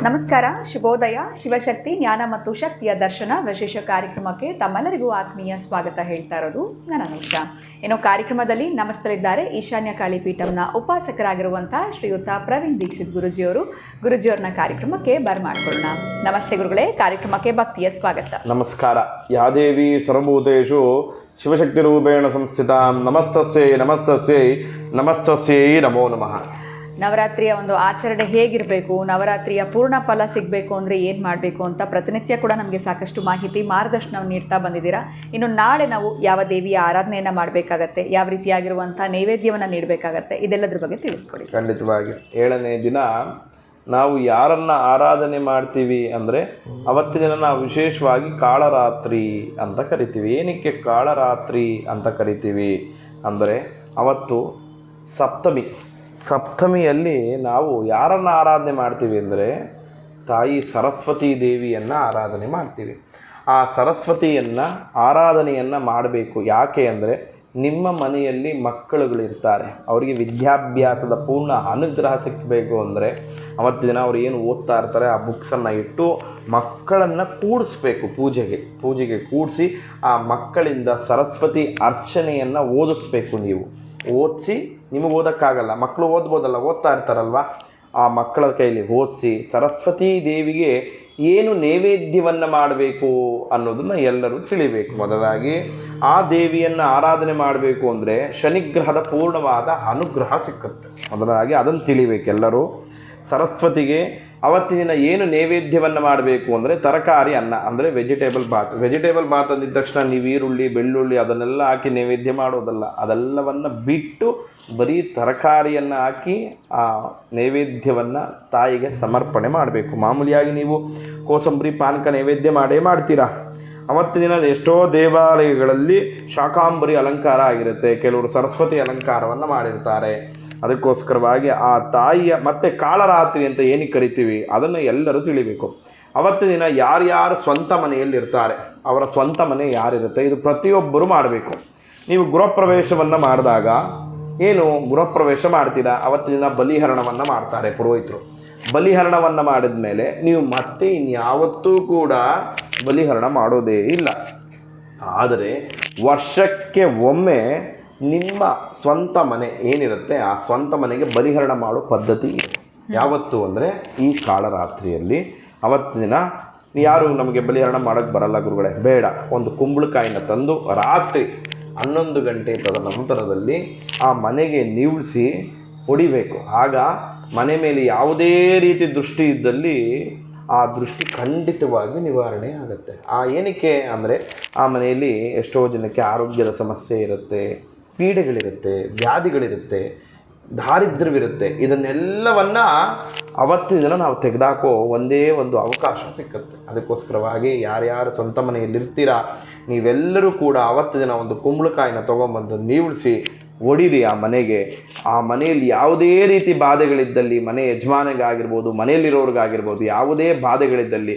ನಮಸ್ಕಾರ, ಶುಭೋದಯ. ಶಿವಶಕ್ತಿ ಜ್ಞಾನ ಮತ್ತು ಶಕ್ತಿಯ ದರ್ಶನ ವಿಶೇಷ ಕಾರ್ಯಕ್ರಮಕ್ಕೆ ತಮ್ಮೆಲ್ಲರಿಗೂ ಆತ್ಮೀಯ ಸ್ವಾಗತ ಹೇಳ್ತಾ ಇರೋದು ನಾನು ಅನುಷಾ. ಏನೋ ಕಾರ್ಯಕ್ರಮದಲ್ಲಿ ನಮಸ್ತಲಿದ್ದಾರೆ ಈಶಾನ್ಯ ಕಾಳಿ ಪೀಠಂನ ಉಪಾಸಕರಾಗಿರುವಂತಹ ಶ್ರೀಯುತ ಪ್ರವೀಣ್ ದೀಕ್ಷಿತ್ ಗುರುಜಿಯವ್ರನ್ನ ಕಾರ್ಯಕ್ರಮಕ್ಕೆ ಬರ್ಮಾಡ್ಕೊಳ್ಳೋಣ. ನಮಸ್ತೆ ಗುರುಗಳೇ, ಕಾರ್ಯಕ್ರಮಕ್ಕೆ ಭಕ್ತಿಯ ಸ್ವಾಗತ. ನಮಸ್ಕಾರ. ಯಾದೇವಿ ಸರ್ವಭೂತೇಷು ಶಿವಶಕ್ತಿ ರೂಪೇಣ ಸಂಸ್ಥಿತ. ನಮಸ್ತಸ್ಯೈ ನಮಸ್ತಸ್ಯೈ ನಮಸ್ತಸ್ಯೈ ನಮೋ ನಮಃ. ನವರಾತ್ರಿಯ ಒಂದು ಆಚರಣೆ ಹೇಗಿರಬೇಕು, ನವರಾತ್ರಿಯ ಪೂರ್ಣ ಫಲ ಸಿಗಬೇಕು ಅಂದರೆ ಏನು ಮಾಡಬೇಕು ಅಂತ ಪ್ರತಿನಿತ್ಯ ಕೂಡ ನಮಗೆ ಸಾಕಷ್ಟು ಮಾಹಿತಿ ಮಾರ್ಗದರ್ಶನವನ್ನು ನೀಡ್ತಾ ಬಂದಿದ್ದೀರಾ. ಇನ್ನು ನಾಳೆ ನಾವು ಯಾವ ದೇವಿಯ ಆರಾಧನೆಯನ್ನು ಮಾಡಬೇಕಾಗತ್ತೆ, ಯಾವ ರೀತಿಯಾಗಿರುವಂಥ ನೈವೇದ್ಯವನ್ನು ನೀಡಬೇಕಾಗತ್ತೆ, ಇದೆಲ್ಲದ್ರ ಬಗ್ಗೆ ತಿಳಿಸ್ಕೊಡಿ. ಖಂಡಿತವಾಗಿ 7ನೇ ದಿನ ನಾವು ಯಾರನ್ನು ಆರಾಧನೆ ಮಾಡ್ತೀವಿ ಅಂದರೆ ಅವತ್ತಿನ ದಿನ ನಾವು ವಿಶೇಷವಾಗಿ ಕಾಳರಾತ್ರಿ ಅಂತ ಕರಿತೀವಿ. ಏನಕ್ಕೆ ಕಾಳರಾತ್ರಿ ಅಂತ ಕರಿತೀವಿ ಅಂದರೆ ಅವತ್ತು ಸಪ್ತಮಿಯಲ್ಲಿ ನಾವು ಯಾರನ್ನು ಆರಾಧನೆ ಮಾಡ್ತೀವಿ ಅಂದರೆ ತಾಯಿ ಸರಸ್ವತಿ ದೇವಿಯನ್ನು ಆರಾಧನೆ ಮಾಡ್ತೀವಿ. ಆ ಸರಸ್ವತಿಯನ್ನು ಆರಾಧನೆಯನ್ನು ಮಾಡಬೇಕು. ಯಾಕೆ ಅಂದರೆ ನಿಮ್ಮ ಮನೆಯಲ್ಲಿ ಮಕ್ಕಳುಗಳಿರ್ತಾರೆ, ಅವರಿಗೆ ವಿದ್ಯಾಭ್ಯಾಸದ ಪೂರ್ಣ ಅನುಗ್ರಹ ಸಿಕ್ಕಬೇಕು ಅಂದರೆ ಅವತ್ತು ದಿನ ಅವ್ರು ಏನು ಓದ್ತಾ ಇರ್ತಾರೆ ಆ ಬುಕ್ಸನ್ನು ಇಟ್ಟು ಮಕ್ಕಳನ್ನು ಕೂಡಿಸ್ಬೇಕು. ಪೂಜೆಗೆ ಕೂಡಿಸಿ ಆ ಮಕ್ಕಳಿಂದ ಸರಸ್ವತಿ ಅರ್ಚನೆಯನ್ನು ಓದಿಸ್ಬೇಕು. ನೀವು ಓದಿಸಿ, ನಿಮಗೆ ಓದೋಕ್ಕಾಗಲ್ಲ, ಮಕ್ಕಳು ಓದ್ತಾ ಇರ್ತಾರಲ್ವ, ಆ ಮಕ್ಕಳ ಕೈಲಿ ಓದಿಸಿ ಸರಸ್ವತಿ ದೇವಿಗೆ ಏನು ನೈವೇದ್ಯವನ್ನು ಮಾಡಬೇಕು ಅನ್ನೋದನ್ನು ಎಲ್ಲರೂ ತಿಳಿಬೇಕು. ಮೊದಲಾಗಿ ಆ ದೇವಿಯನ್ನು ಆರಾಧನೆ ಮಾಡಬೇಕು ಅಂದರೆ ಶನಿಗ್ರಹದ ಪೂರ್ಣವಾದ ಅನುಗ್ರಹ ಸಿಕ್ಕುತ್ತೆ. ಮೊದಲಾಗಿ ಅದನ್ನು ತಿಳಿಬೇಕು ಎಲ್ಲರೂ. ಸರಸ್ವತಿಗೆ ಅವತ್ತಿನ ದಿನ ಏನು ನೈವೇದ್ಯವನ್ನು ಮಾಡಬೇಕು ಅಂದರೆ ತರಕಾರಿ ಅನ್ನ ಅಂದರೆ ವೆಜಿಟೇಬಲ್ ಬಾತ್ ಅಂದಿದ ತಕ್ಷಣ ನೀವು ಈರುಳ್ಳಿ ಬೆಳ್ಳುಳ್ಳಿ ಅದನ್ನೆಲ್ಲ ಹಾಕಿ ನೈವೇದ್ಯ ಮಾಡೋದಲ್ಲ. ಅದೆಲ್ಲವನ್ನು ಬಿಟ್ಟು ಬರೀ ತರಕಾರಿಯನ್ನು ಹಾಕಿ ಆ ನೈವೇದ್ಯವನ್ನು ತಾಯಿಗೆ ಸಮರ್ಪಣೆ ಮಾಡಬೇಕು. ಮಾಮೂಲಿಯಾಗಿ ನೀವು ಕೋಸಂಬರಿ ಪಾನಕ ನೈವೇದ್ಯ ಮಾಡ್ತೀರಾ. ಅವತ್ತಿನ ದಿನ ಎಷ್ಟೋ ದೇವಾಲಯಗಳಲ್ಲಿ ಶಾಕಾಂಬರಿ ಅಲಂಕಾರ ಆಗಿರುತ್ತೆ, ಕೆಲವರು ಸರಸ್ವತಿ ಅಲಂಕಾರವನ್ನು ಮಾಡಿರ್ತಾರೆ. ಅದಕ್ಕೋಸ್ಕರವಾಗಿ ಆ ತಾಯಿಯ ಮತ್ತು ಕಾಳರಾತ್ರಿ ಅಂತ ಏನಕ್ಕೆ ಕರಿತೀವಿ ಅದನ್ನು ಎಲ್ಲರೂ ತಿಳಿಬೇಕು. ಅವತ್ತಿನ ದಿನ ಯಾರ್ಯಾರು ಸ್ವಂತ ಮನೆಯಲ್ಲಿರ್ತಾರೆ, ಅವರ ಸ್ವಂತ ಮನೆ ಯಾರಿರುತ್ತೆ ಇದು ಪ್ರತಿಯೊಬ್ಬರು ಮಾಡಬೇಕು. ನೀವು ಗೃಹಪ್ರವೇಶವನ್ನು ಮಾಡಿದಾಗ ಗೃಹಪ್ರವೇಶ ಮಾಡ್ತೀರಾ, ಅವತ್ತಿನ ದಿನ ಬಲಿಹರಣವನ್ನು ಮಾಡ್ತಾರೆ ಪುರೋಹಿತರು. ಬಲಿಹರಣವನ್ನು ಮಾಡಿದ ಮೇಲೆ ನೀವು ಮತ್ತೆ ಇನ್ಯಾವತ್ತೂ ಕೂಡ ಬಲಿಹರಣ ಮಾಡೋದೇ ಇಲ್ಲ. ಆದರೆ ವರ್ಷಕ್ಕೆ ಒಮ್ಮೆ ನಿಮ್ಮ ಸ್ವಂತ ಮನೆ ಏನಿರುತ್ತೆ ಆ ಸ್ವಂತ ಮನೆಗೆ ಬಲಿಹರಣ ಮಾಡೋ ಪದ್ಧತಿ ಇದೆ. ಯಾವತ್ತು ಅಂದರೆ ಈ ಕಾಳರಾತ್ರಿಯಲ್ಲಿ. ಅವತ್ತಿನ ದಿನ ಯಾರು ನಮಗೆ ಬಲಿಹರಣ ಮಾಡೋಕ್ಕೆ ಬರಲ್ಲ ಗುರುಗಳೇ, ಬೇಡ, ಒಂದು ಕುಂಬಳಕಾಯಿನ ತಂದು ರಾತ್ರಿ 11 ಗಂಟೆ ತದನಂತರದಲ್ಲಿ ಆ ಮನೆಗೆ ನಿಲ್ಲಿಸಿ ಹೊಡಿಬೇಕು. ಆಗ ಮನೆ ಮೇಲೆ ಯಾವುದೇ ರೀತಿ ದೃಷ್ಟಿ ಇದ್ದಲ್ಲಿ ಆ ದೃಷ್ಟಿ ಖಂಡಿತವಾಗಿ ನಿವಾರಣೆ ಆಗುತ್ತೆ. ಏನಕ್ಕೆ ಅಂದರೆ ಆ ಮನೆಯಲ್ಲಿ ಎಷ್ಟೋ ಜನಕ್ಕೆ ಆರೋಗ್ಯದ ಸಮಸ್ಯೆ ಇರುತ್ತೆ, ಪೀಡೆಗಳಿರುತ್ತೆ, ವ್ಯಾಧಿಗಳಿರುತ್ತೆ, ದಾರಿದ್ರ್ಯವಿರುತ್ತೆ. ಇದನ್ನೆಲ್ಲವನ್ನು ಅವತ್ತಿನ ದಿನ ನಾವು ತೆಗೆದಾಕೋ ಒಂದೇ ಒಂದು ಅವಕಾಶ ಸಿಕ್ಕುತ್ತೆ. ಅದಕ್ಕೋಸ್ಕರವಾಗಿ ಯಾರ್ಯಾರು ಸ್ವಂತ ಮನೆಯಲ್ಲಿರ್ತೀರಾ ನೀವೆಲ್ಲರೂ ಕೂಡ ಅವತ್ತಿನ ದಿನ ಒಂದು ಕುಂಬಳಕಾಯಿನ ತೊಗೊಂಬಂದು ನೀವಿಳಿಸಿ ಹೊಡೀರಿ ಆ ಮನೆಗೆ. ಆ ಮನೆಯಲ್ಲಿ ಯಾವುದೇ ರೀತಿ ಬಾಧೆಗಳಿದ್ದಲ್ಲಿ, ಮನೆ ಯಜಮಾನಿಗಾಗಿರ್ಬೋದು ಮನೆಯಲ್ಲಿರೋರಿಗಾಗಿರ್ಬೋದು, ಯಾವುದೇ ಬಾಧೆಗಳಿದ್ದಲ್ಲಿ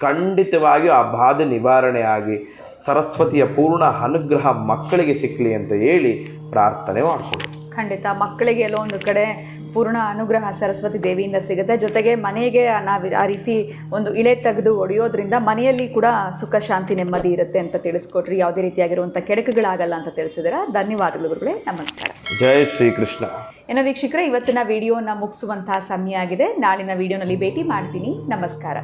ಖಂಡಿತವಾಗಿ ಆ ಬಾಧೆ ನಿವಾರಣೆ ಆಗಿ ಸರಸ್ವತಿಯ ಪೂರ್ಣ ಅನುಗ್ರಹ ಮಕ್ಕಳಿಗೆ ಸಿಕ್ಕಲಿ ಅಂತ ಹೇಳಿ ಪ್ರಾರ್ಥನೆ ಮಾಡಿಕೊಳ್ಳಿ. ಖಂಡಿತ ಮಕ್ಕಳಿಗೆ ಎಲ್ಲೋ ಒಂದು ಕಡೆ ಪೂರ್ಣ ಅನುಗ್ರಹ ಸರಸ್ವತಿ ದೇವಿಯಿಂದ ಸಿಗುತ್ತೆ. ಜೊತೆಗೆ ಮನೆಗೆ ನಾವು ಆ ರೀತಿ ಒಂದು ಇಳೆ ತೆಗೆದು ಹೊಡೆಯೋದ್ರಿಂದ ಮನೆಯಲ್ಲಿ ಕೂಡ ಸುಖ ಶಾಂತಿ ನೆಮ್ಮದಿ ಇರುತ್ತೆ ಅಂತ ತಿಳಿಸ್ಕೊಟ್ರಿ. ಯಾವುದೇ ರೀತಿಯಾಗಿರುವಂಥ ಕೆಡಕುಗಳಾಗಲ್ಲ ಅಂತ ತಿಳಿಸಿದ್ದೀರಾ. ಧನ್ಯವಾದಗಳು ಗುರುಗಳೇ, ನಮಸ್ಕಾರ. ಜೈ ಶ್ರೀಕೃಷ್ಣ. ಏನೋ ವೀಕ್ಷಕರೇ, ಇವತ್ತಿನ ವಿಡಿಯೋನ ಮುಗಿಸುವಂತಹ ಸಮಯ ಆಗಿದೆ. ನಾಳಿನ ವಿಡಿಯೋನಲ್ಲಿ ಭೇಟಿ ಮಾಡ್ತೀನಿ. ನಮಸ್ಕಾರ.